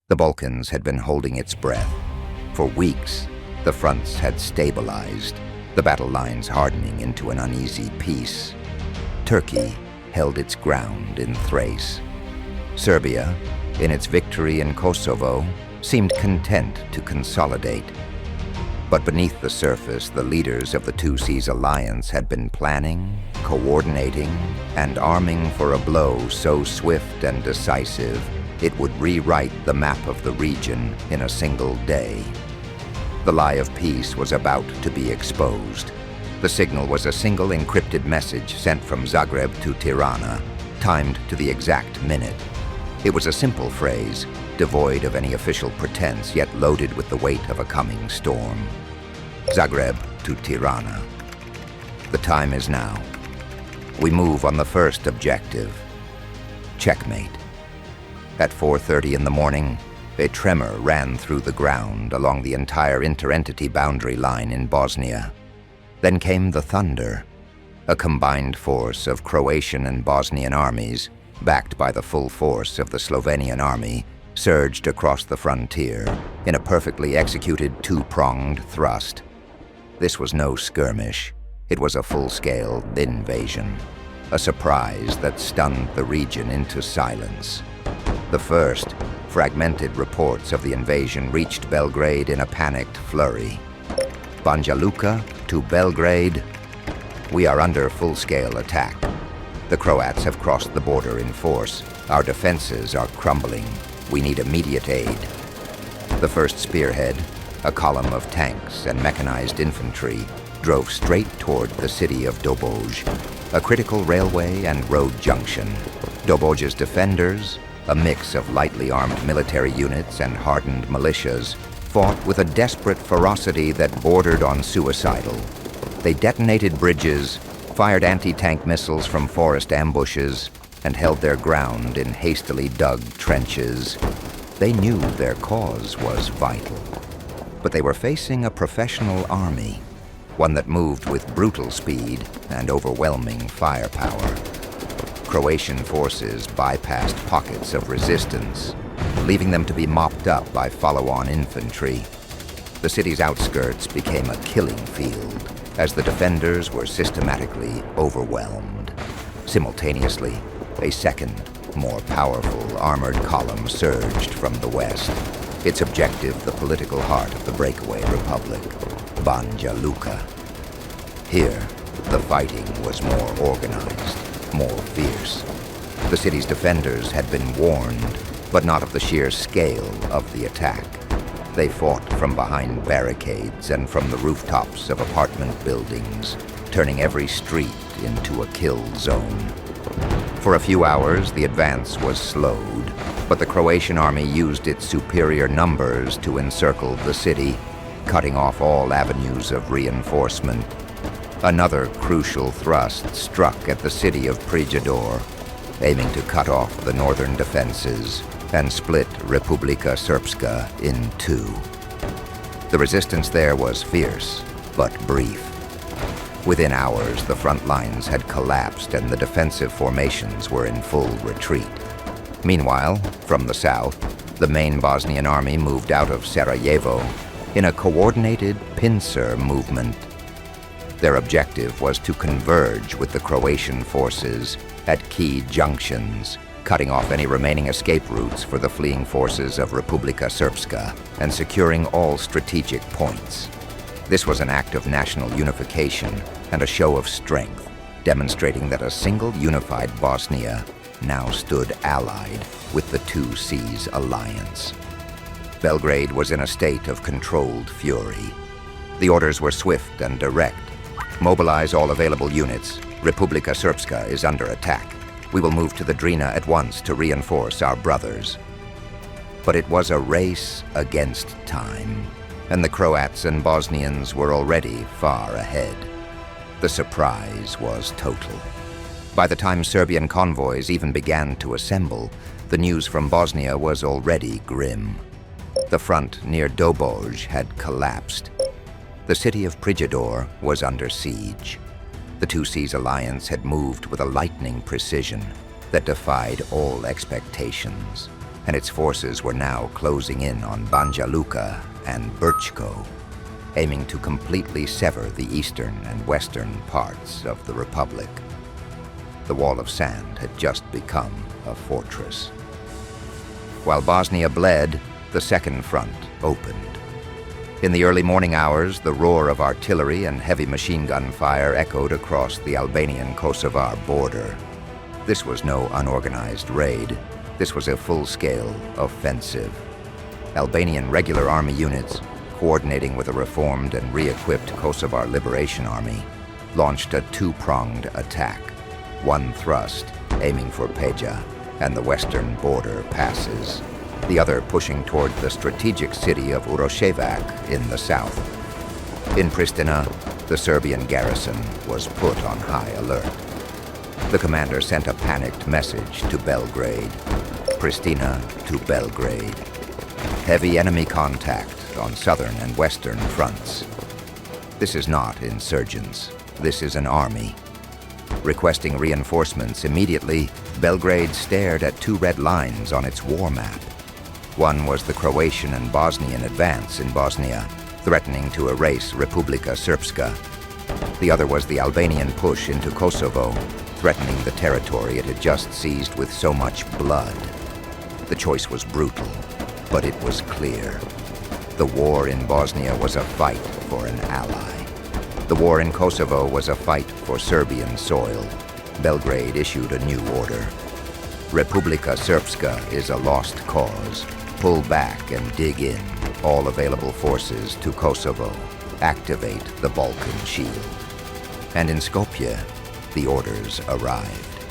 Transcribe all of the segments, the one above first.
The Balkans had been holding its breath. For weeks, the fronts had stabilized, the battle lines hardening into an uneasy peace. Turkey held its ground in Thrace. Serbia, in its victory in Kosovo, seemed content to consolidate. But beneath the surface, the leaders of the Two Seas Alliance had been planning, coordinating, and arming for a blow so swift and decisive it would rewrite the map of the region in a single day. The lie of peace was about to be exposed. The signal was a single encrypted message sent from Zagreb to Tirana, timed to the exact minute. It was a simple phrase, devoid of any official pretense, yet loaded with the weight of a coming storm. Zagreb to Tirana. The time is now. We move on the first objective. Checkmate. At 4:30 in the morning, a tremor ran through the ground along the entire inter-entity boundary line in Bosnia. Then came the thunder. A combined force of Croatian and Bosnian armies, backed by the full force of the Slovenian army, surged across the frontier in a perfectly executed two-pronged thrust. This was no skirmish. It was a full-scale invasion, a surprise that stunned the region into silence. The first, fragmented reports of the invasion reached Belgrade in a panicked flurry. Banja Luka to Belgrade. We are under full-scale attack. The Croats have crossed the border in force. Our defenses are crumbling. We need immediate aid. The first spearhead, a column of tanks and mechanized infantry, drove straight toward the city of Doboj, a critical railway and road junction. Doboj's defenders, a mix of lightly armed military units and hardened militias, fought with a desperate ferocity that bordered on suicidal. They detonated bridges, fired anti-tank missiles from forest ambushes, and held their ground in hastily dug trenches. They knew their cause was vital. But they were facing a professional army, one that moved with brutal speed and overwhelming firepower. Croatian forces bypassed pockets of resistance, leaving them to be mopped up by follow-on infantry. The city's outskirts became a killing field as the defenders were systematically overwhelmed. Simultaneously, a second, more powerful armored column surged from the west, its objective the political heart of the breakaway republic, Banja Luka. Here, the fighting was more organized, more fierce. The city's defenders had been warned, but not of the sheer scale of the attack. They fought from behind barricades and from the rooftops of apartment buildings, turning every street into a kill zone. For a few hours, the advance was slowed, but the Croatian army used its superior numbers to encircle the city, cutting off all avenues of reinforcement. Another crucial thrust struck at the city of Prijedor, aiming to cut off the northern defenses and split Republika Srpska in two. The resistance there was fierce, but brief. Within hours, the front lines had collapsed and the defensive formations were in full retreat. Meanwhile, from the south, the main Bosnian army moved out of Sarajevo in a coordinated pincer movement. Their objective was to converge with the Croatian forces at key junctions, cutting off any remaining escape routes for the fleeing forces of Republika Srpska and securing all strategic points. This was an act of national unification and a show of strength, demonstrating that a single unified Bosnia now stood allied with the Two Seas Alliance. Belgrade was in a state of controlled fury. The orders were swift and direct. Mobilize all available units. Republika Srpska is under attack. We will move to the Drina at once to reinforce our brothers. But it was a race against time, and the Croats and Bosnians were already far ahead. The surprise was total. By the time Serbian convoys even began to assemble, the news from Bosnia was already grim. The front near Doboj had collapsed. The city of Prijedor was under siege. The Two Seas Alliance had moved with a lightning precision that defied all expectations. and its forces were now closing in on Banja Luka and Brčko, aiming to completely sever the eastern and western parts of the Republic. The wall of sand had just become a fortress. While Bosnia bled, the second front opened. In the early morning hours, the roar of artillery and heavy machine gun fire echoed across the Albanian-Kosovar border. This was no unorganized raid. This was a full-scale offensive. Albanian regular army units, coordinating with a reformed and re-equipped Kosovar Liberation Army, launched a two-pronged attack. One thrust, aiming for Peja and the western border passes. The other pushing toward the strategic city of Uroševac in the south. In Pristina, the Serbian garrison was put on high alert. The commander sent a panicked message to Belgrade. Pristina to Belgrade. Heavy enemy contact on southern and western fronts. This is not insurgents. This is an army. Requesting reinforcements immediately, Belgrade stared at two red lines on its war map. One was the Croatian and Bosnian advance in Bosnia, threatening to erase Republika Srpska. The other was the Albanian push into Kosovo, threatening the territory it had just seized with so much blood. The choice was brutal, but it was clear. The war in Bosnia was a fight for an ally. The war in Kosovo was a fight for Serbian soil. Belgrade issued a new order. Republika Srpska is a lost cause. Pull back and dig in. All available forces to Kosovo. Activate the Balkan Shield. And in Skopje, the orders arrived.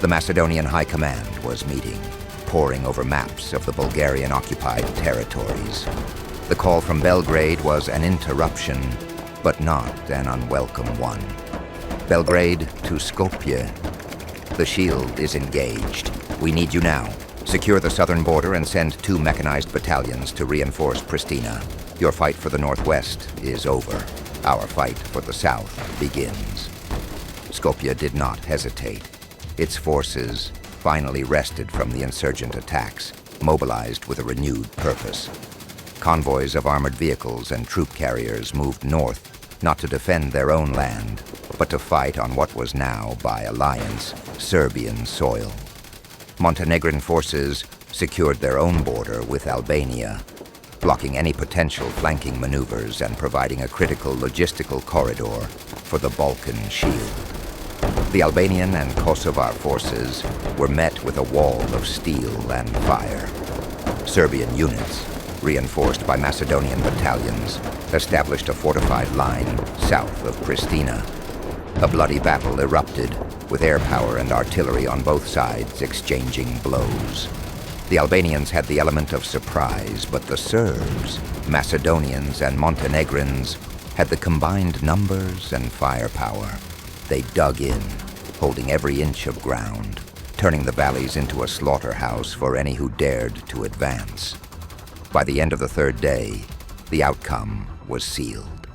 The Macedonian High Command was meeting, poring over maps of the Bulgarian-occupied territories. The call from Belgrade was an interruption, but not an unwelcome one. Belgrade to Skopje. The Shield is engaged. We need you now. Secure the southern border and send 2 mechanized battalions to reinforce Pristina. Your fight for the northwest is over. Our fight for the south begins. Skopje did not hesitate. Its forces finally rested from the insurgent attacks, mobilized with a renewed purpose. Convoys of armored vehicles and troop carriers moved north, not to defend their own land, but to fight on what was now, by alliance, Serbian soil. Montenegrin forces secured their own border with Albania, blocking any potential flanking maneuvers and providing a critical logistical corridor for the Balkan Shield. The Albanian and Kosovar forces were met with a wall of steel and fire. Serbian units, reinforced by Macedonian battalions, established a fortified line south of Pristina. A bloody battle erupted, with air power and artillery on both sides exchanging blows. The Albanians had the element of surprise, but the Serbs, Macedonians, and Montenegrins had the combined numbers and firepower. They dug in, holding every inch of ground, turning the valleys into a slaughterhouse for any who dared to advance. By the end of the third day, the outcome was sealed.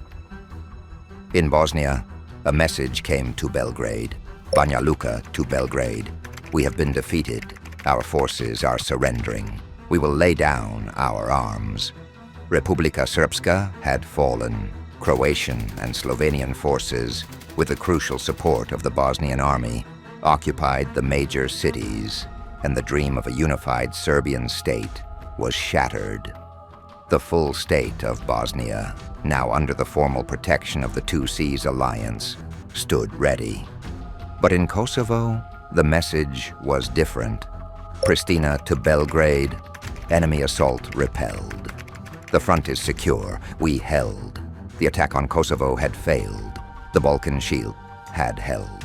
In Bosnia, a message came to Belgrade. Banja Luka to Belgrade. We have been defeated. Our forces are surrendering. We will lay down our arms. Republika Srpska had fallen. Croatian and Slovenian forces, with the crucial support of the Bosnian army, occupied the major cities, and the dream of a unified Serbian state was shattered. The full state of Bosnia, now under the formal protection of the Two Seas Alliance, stood ready. But in Kosovo, the message was different. Pristina to Belgrade, enemy assault repelled. The front is secure, we held. The attack on Kosovo had failed. The Balkan Shield had held.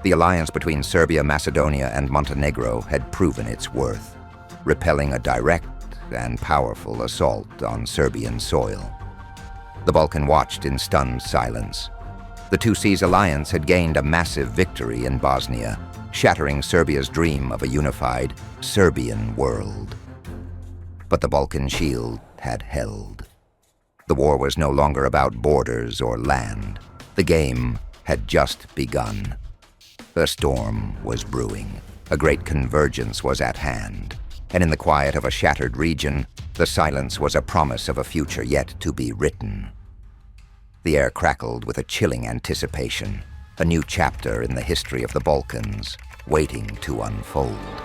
The alliance between Serbia, Macedonia, and Montenegro had proven its worth, repelling a direct and powerful assault on Serbian soil. The Balkan watched in stunned silence. The Two Seas Alliance had gained a massive victory in Bosnia, shattering Serbia's dream of a unified Serbian world. But the Balkan Shield had held. The war was no longer about borders or land. The game had just begun. A storm was brewing. A great convergence was at hand. and in the quiet of a shattered region, the silence was a promise of a future yet to be written. The air crackled with a chilling anticipation, a new chapter in the history of the Balkans, waiting to unfold.